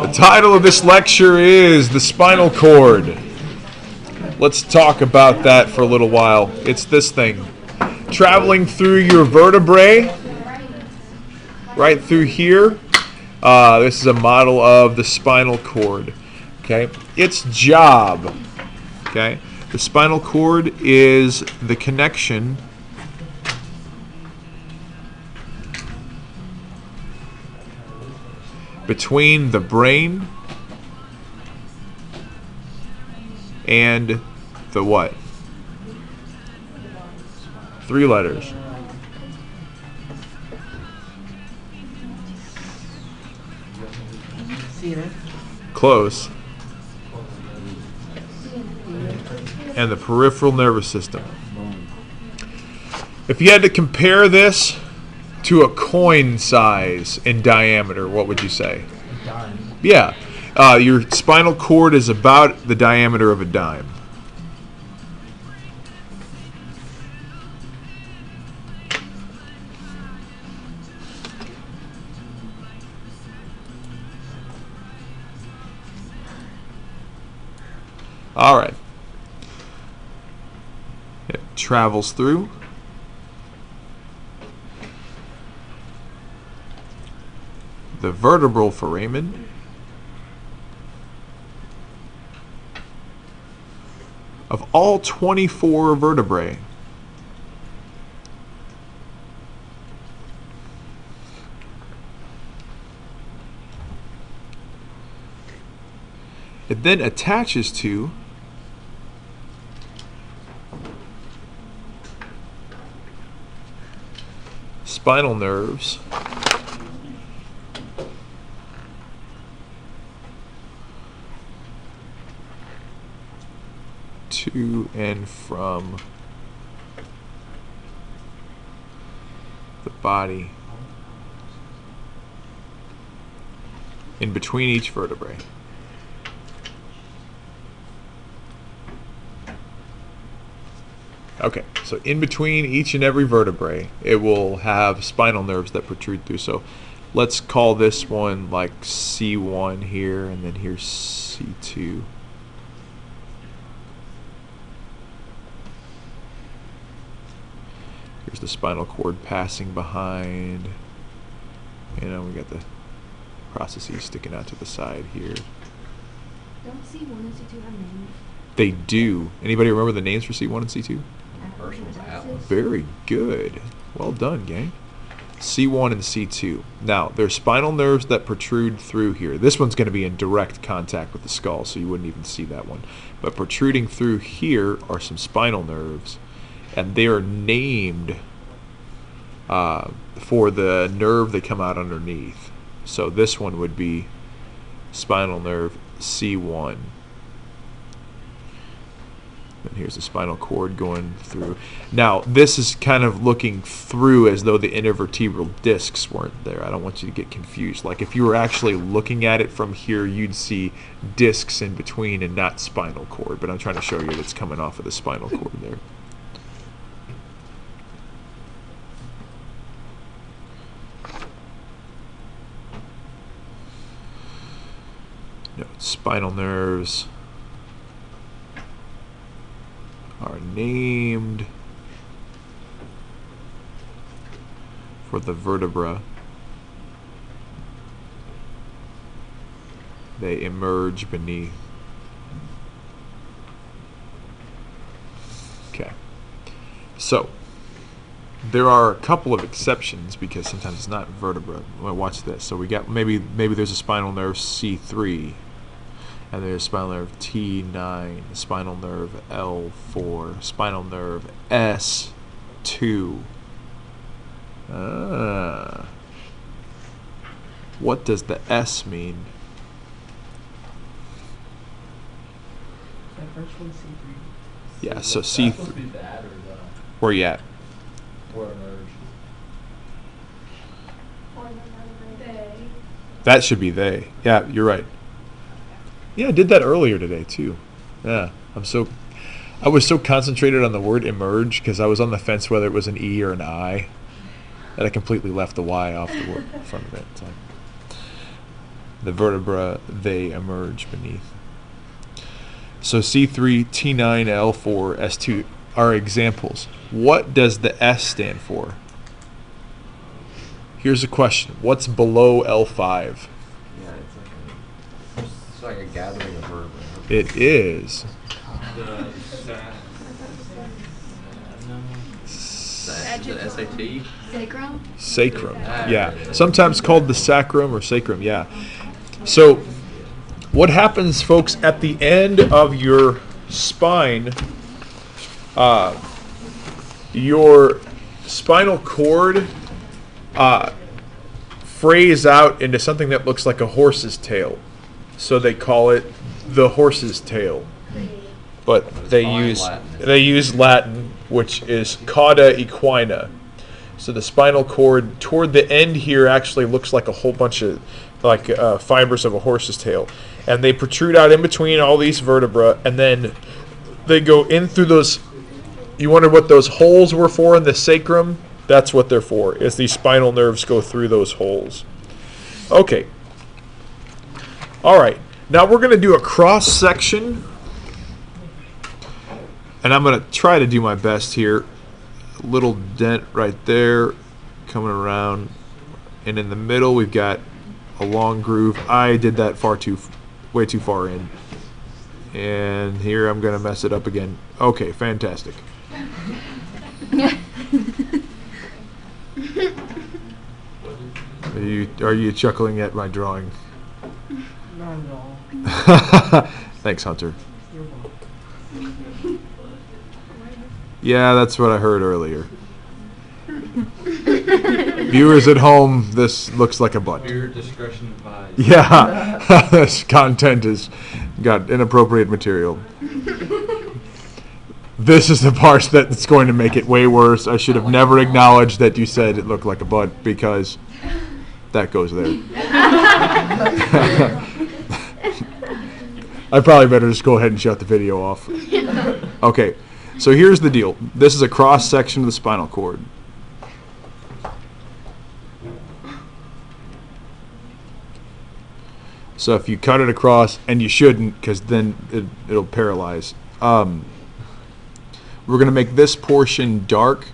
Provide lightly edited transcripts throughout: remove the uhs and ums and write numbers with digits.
The title of this lecture is The Spinal Cord. Let's talk about that for a little while. It's this thing. Traveling through your vertebrae, right through here. This is a model of the spinal cord. Okay, its job. Okay, the spinal cord is the connection between the brain and the what? 3 letters. Close. And the peripheral nervous system. If you had to compare this to a coin size in diameter, what would you say? A dime. Yeah. Your spinal cord is about the diameter of a dime. All right. It travels through. The vertebral foramen. Of all 24 vertebrae, it then attaches to spinal nerves to and from the body in between each vertebrae. Okay, so in between each and every vertebrae, it will have spinal nerves that protrude through. So let's call this one like C1 here, and then here's C2. Here's the spinal cord passing behind. You know, we got the processes sticking out to the side here. Don't C1 and C2 have names? They do. Anybody remember the names for C1 and C2? First one's Atlas. Very good. Well done, gang. C1 and C2. Now, there's spinal nerves that protrude through here. This one's going to be in direct contact with the skull, so you wouldn't even see that one. But protruding through here are some spinal nerves, and they are named for the nerve they come out underneath. So this one would be spinal nerve C1. And here's the spinal cord going through. Now, this is kind of looking through as though the intervertebral discs weren't there. I don't want you to get confused. Like if you were actually looking at it from here, you'd see discs in between and not spinal cord. But I'm trying to show you that it's coming off of the spinal cord there. No, spinal nerves are named for the vertebra. They emerge beneath. Okay. So, there are a couple of exceptions because sometimes it's not vertebra. Well, watch this. So we got maybe there's a spinal nerve C3. And there's spinal nerve T9, spinal nerve L4, spinal nerve S2. What does the S mean? That first one, C3. Yeah, so That's C3. supposed to be that or the Where you at? or emerge. That should be they. Yeah, you're right. Yeah, I did that earlier today too. Yeah, I was so concentrated on the word emerge because I was on the fence whether it was an E or an I that I completely left the Y off the word in front of it. So. the vertebra they emerge beneath. So C3, T9, L4, S2 are examples. What does the S stand for? Here's a question. What's below L5? Yeah, it's like a gathering of vertebrae. It is The SAT? Sacrum? sacrum. Yeah. Sometimes called the sacrum or sacrum. Yeah. So what happens, folks, at the end of your spine, your spinal cord frays out into something that looks like a horse's tail. So they call it the horse's tail. But they use Latin, which is cauda equina. So the spinal cord toward the end here actually looks like a whole bunch of fibers of a horse's tail, and they protrude out in between all these vertebrae, and then they go in through those. You wonder what those holes were for in the sacrum? That's what they're for, is these spinal nerves go through those holes. Okay. All right. Now we're going to do a cross section, and I'm going to try to do my best here. A little dent right there, coming around, and in the middle we've got a long groove. I did that way too far in, and here I'm going to mess it up again. Okay, fantastic. Are you chuckling at my drawing? Not at all. Thanks, Hunter. You're welcome. Yeah, that's what I heard earlier. Viewers at home, this looks like a butt. Your discretion advised. Yeah, this content has got inappropriate material. This is the part that's going to make it way worse. I should have never acknowledged that you said it looked like a butt, because that goes there. I probably better just go ahead and shut the video off. Okay, so here's the deal. This is a cross section of the spinal cord. So if you cut it across, and you shouldn't, because then it'll paralyze. We're going to make this portion dark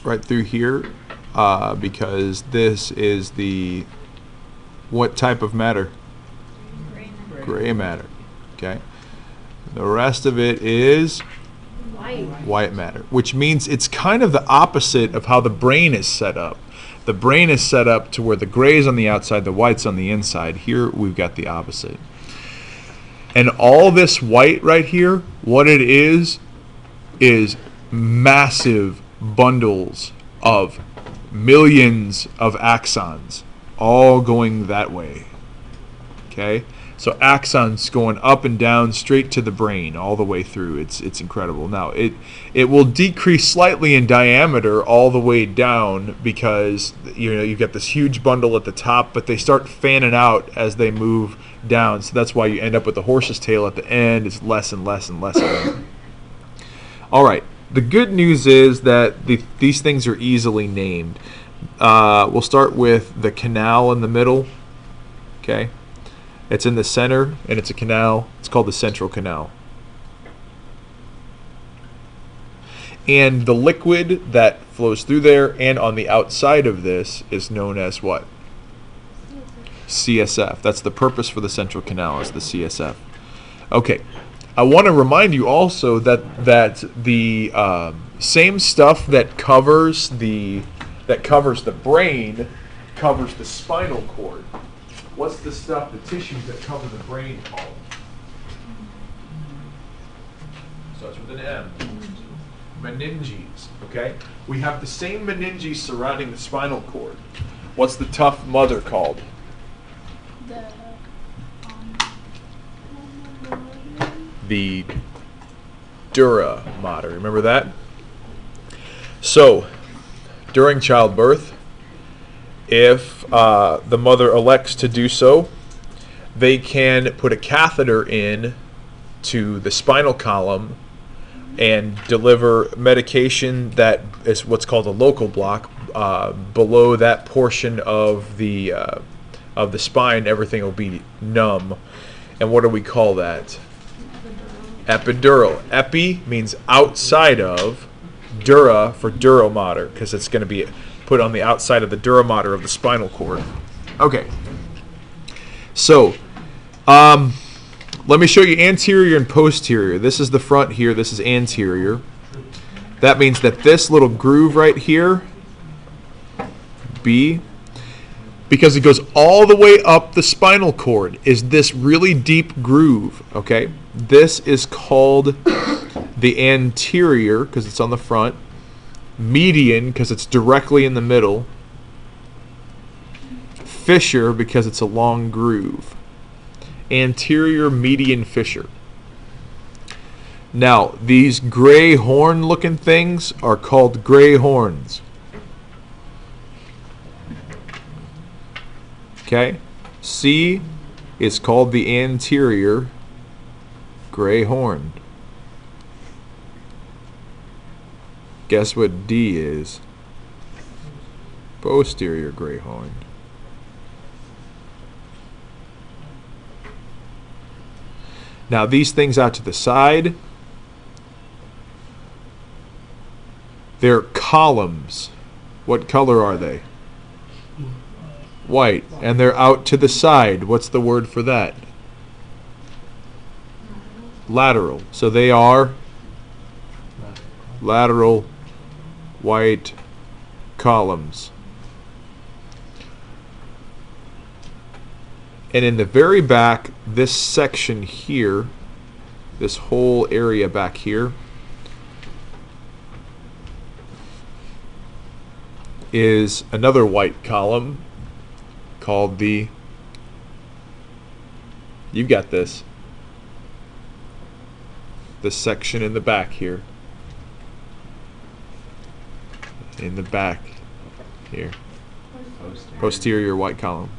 right through here, because this is what type of matter? Gray matter. Okay. The rest of it is white matter, which means it's kind of the opposite of how the brain is set up. The brain is set up to where the gray is on the outside, the white's on the inside. Here we've got the opposite. And all this white right here, what it is massive bundles of millions of axons all going that way. Okay? So axons going up and down straight to the brain all the way through. It's incredible. Now it will decrease slightly in diameter all the way down, because you've got this huge bundle at the top, but they start fanning out as they move down. So that's why you end up with the horse's tail at the end. It's less and less and less. All right. The good news is that these things are easily named. We'll start with the canal in the middle. Okay. It's in the center, and it's a canal. It's called the central canal. And the liquid that flows through there and on the outside of this is known as what? CSF. That's the purpose for the central canal, is the CSF. Okay. I want to remind you also that the same stuff that covers the brain covers the spinal cord. What's the stuff, the tissues that cover the brain called? Starts with an M. Meninges. Okay? We have the same meninges surrounding the spinal cord. What's the tough mother called? The dura mater. Remember that? So, during childbirth, if the mother elects to do so, they can put a catheter in to the spinal column and deliver medication that is what's called a local block below that portion of the of the spine, everything will be numb. And what do we call that? Epidural. Epi means outside of, dura for duromotor, because it's going to be put on the outside of the duromotor of the spinal cord. Okay. So, let me show you anterior and posterior. This is the front here. This is anterior. That means that this little groove right here, B, because it goes all the way up the spinal cord, is this really deep groove, okay? This is called the anterior because it's on the front, median because it's directly in the middle, fissure because it's a long groove. Anterior median fissure. Now, these gray horn looking things are called gray horns. Okay? C is called the anterior gray horn. Guess what D is? Posterior gray horn. Now these things out to the side, they're columns. What color are they? White. And they're out to the side. What's the word for that? Lateral. So they are lateral white columns. And in the very back, this section here, this whole area back here, is another white column called the, you've got this section in the back here. In the back here. Posterior white column.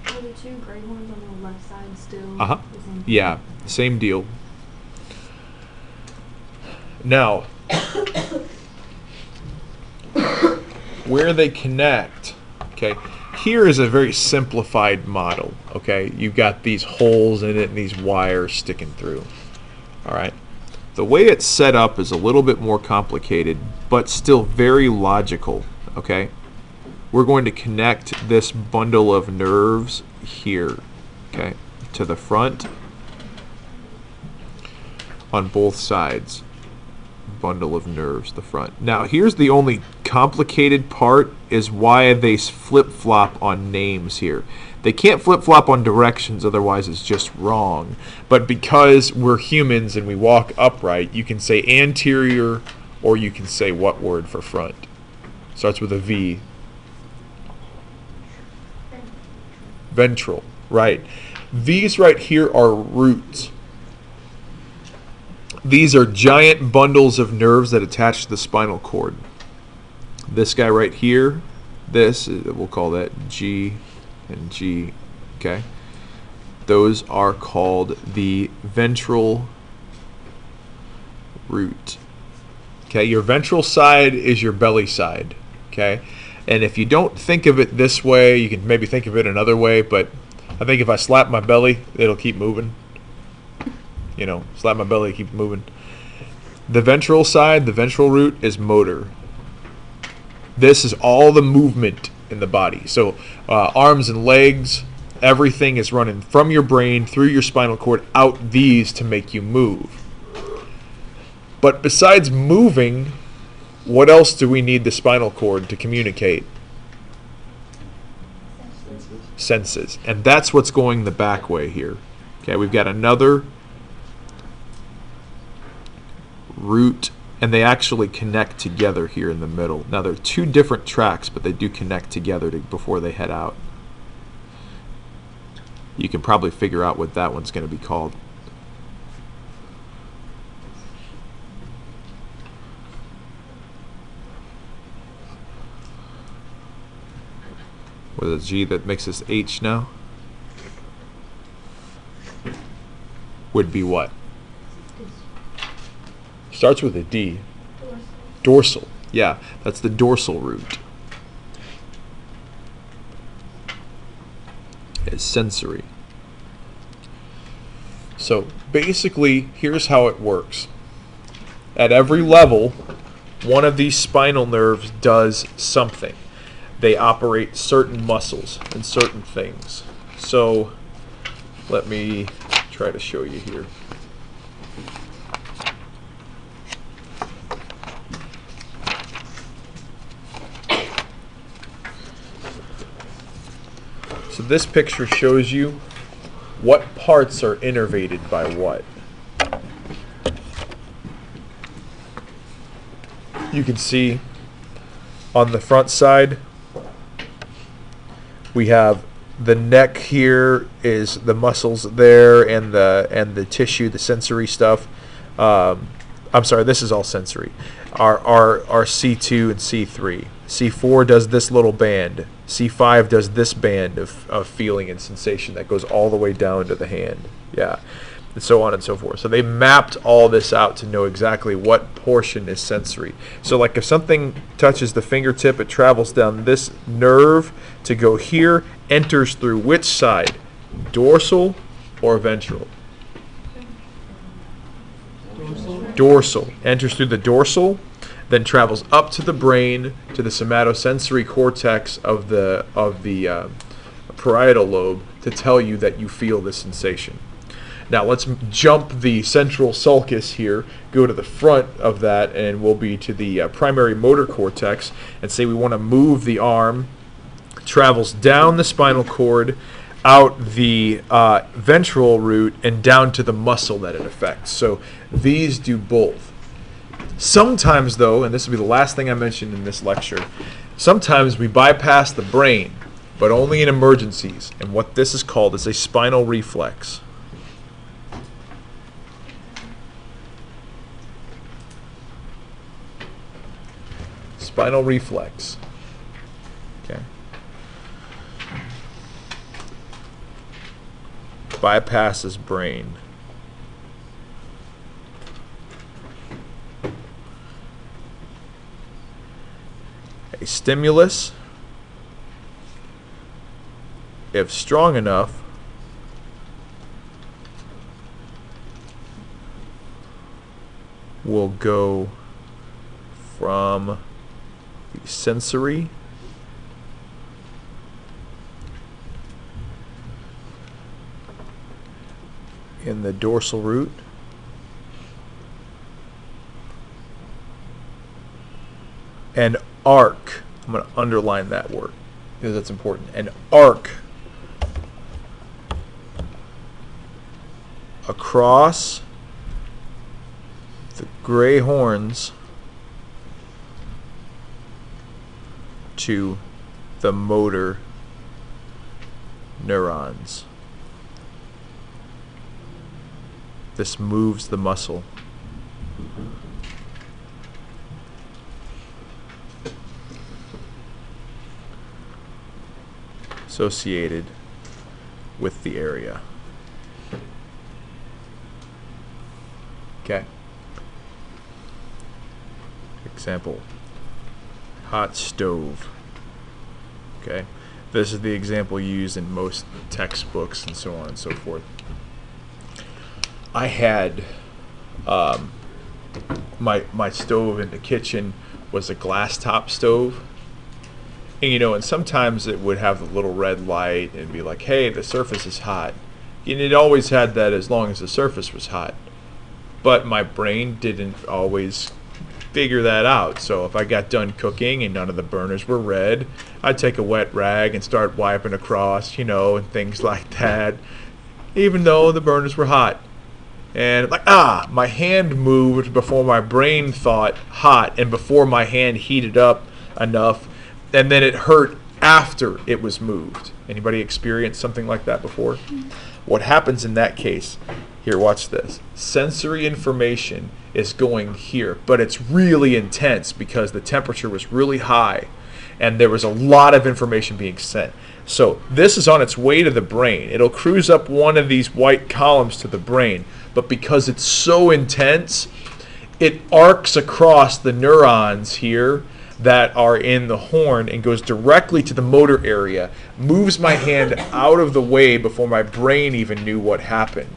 Are the two gray ones on the left side still Uh-huh. the same? Yeah, same deal. Now, where they connect, okay, here is a very simplified model, okay? You've got these holes in it and these wires sticking through, all right? The way it's set up is a little bit more complicated, but still very logical, okay? We're going to connect this bundle of nerves here, okay, to the front on both sides. Bundle of nerves, the front. Now here's the only complicated part, is why they flip-flop on names here. They can't flip-flop on directions, otherwise it's just wrong. But because we're humans and we walk upright, you can say anterior, or you can say what word for front? Starts with a V. Ventral, right. These right here are roots. These are giant bundles of nerves that attach to the spinal cord. This guy right here, we'll call that G and G, okay? Those are called the ventral root. Okay, your ventral side is your belly side, okay? And if you don't think of it this way, you can maybe think of it another way, but I think if I slap my belly, it'll keep moving. You know, slap my belly, keep moving. The ventral side, the ventral root, is motor. This is all the movement in the body. So arms and legs, everything is running from your brain through your spinal cord out these to make you move. But besides moving, what else do we need the spinal cord to communicate? Senses. And that's what's going the back way here. Okay, we've got another root, and they actually connect together here in the middle. Now they're two different tracks, but they do connect together before they head out. You can probably figure out what that one's going to be called. With a G that makes us H now? Would be what? Starts with a D. Dorsal. Yeah, that's the dorsal root. It's sensory. So basically, here's how it works. At every level, one of these spinal nerves does something. They operate certain muscles and certain things. So let me try to show you here. So this picture shows you what parts are innervated by what. You can see on the front side we have the neck. Here is the muscles there, and the tissue, the sensory stuff. I'm sorry, this is all sensory. Our C2 and C3. C4 does this little band. C5 does this band of feeling and sensation that goes all the way down to the hand. Yeah, and so on and so forth. So they mapped all this out to know exactly what portion is sensory. So like if something touches the fingertip, it travels down this nerve to go here, enters through which side? Dorsal or ventral? Dorsal. Enters through the dorsal, then travels up to the brain, to the somatosensory cortex of the parietal lobe to tell you that you feel the sensation. Now let's jump the central sulcus here, go to the front of that, and we'll be to the primary motor cortex, and say we want to move the arm. Travels down the spinal cord, out the ventral root, and down to the muscle that it affects. So these do both. Sometimes, though, and this will be the last thing I mentioned in this lecture, sometimes we bypass the brain, but only in emergencies. And what this is called is a spinal reflex. Spinal reflex. Okay. Bypasses brain. A stimulus, if strong enough, will go from the sensory in the dorsal root and arc. I'm going to underline that word because that's important. An arc across the gray horns to the motor neurons. This moves the muscle. Associated with the area. Okay. Example, hot stove. Okay. This is the example used in most textbooks and so on and so forth. I had my stove in the kitchen was a glass top stove. And, you know, and sometimes it would have the little red light and be like, hey, the surface is hot. And it always had that as long as the surface was hot. But my brain didn't always figure that out. So if I got done cooking and none of the burners were red, I'd take a wet rag and start wiping across, you know, and things like that, even though the burners were hot. And like, my hand moved before my brain thought hot and before my hand heated up enough. And then it hurt after it was moved. Anybody experienced something like that before? What happens in that case, here, watch this. Sensory information is going here, but it's really intense because the temperature was really high and there was a lot of information being sent. So this is on its way to the brain. It'll cruise up one of these white columns to the brain, but because it's so intense, it arcs across the neurons here that are in the horn and goes directly to the motor area, moves my hand out of the way before my brain even knew what happened.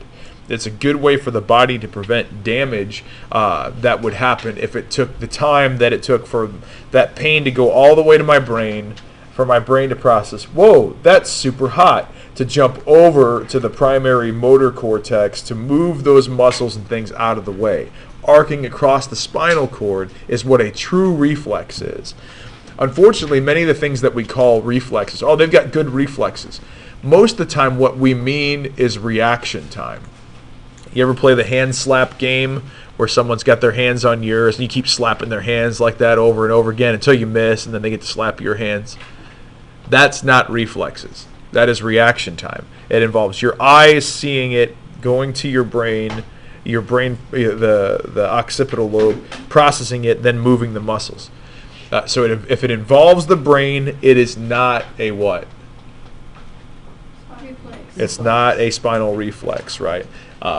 It's a good way for the body to prevent damage that would happen if it took the time that it took for that pain to go all the way to my brain, for my brain to process, whoa, that's super hot, to jump over to the primary motor cortex to move those muscles and things out of the way. Arcing across the spinal cord is what a true reflex is. Unfortunately, many of the things that we call reflexes, oh, they've got good reflexes. Most of the time what we mean is reaction time. You ever play the hand slap game where someone's got their hands on yours and you keep slapping their hands like that over and over again until you miss and then they get to slap your hands? That's not reflexes. That is reaction time. It involves your eyes seeing it, going to your brain, the occipital lobe, processing it, then moving the muscles. So if it involves the brain, it is not a what? Reflex. It's not a spinal reflex, right?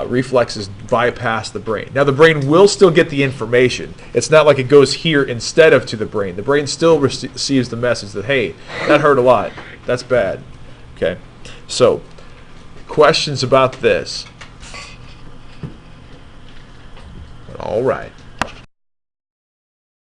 Reflexes bypass the brain. Now, the brain will still get the information. It's not like it goes here instead of to the brain. The brain still receives the message that, hey, that hurt a lot. That's bad. Okay? So, questions about this? All right.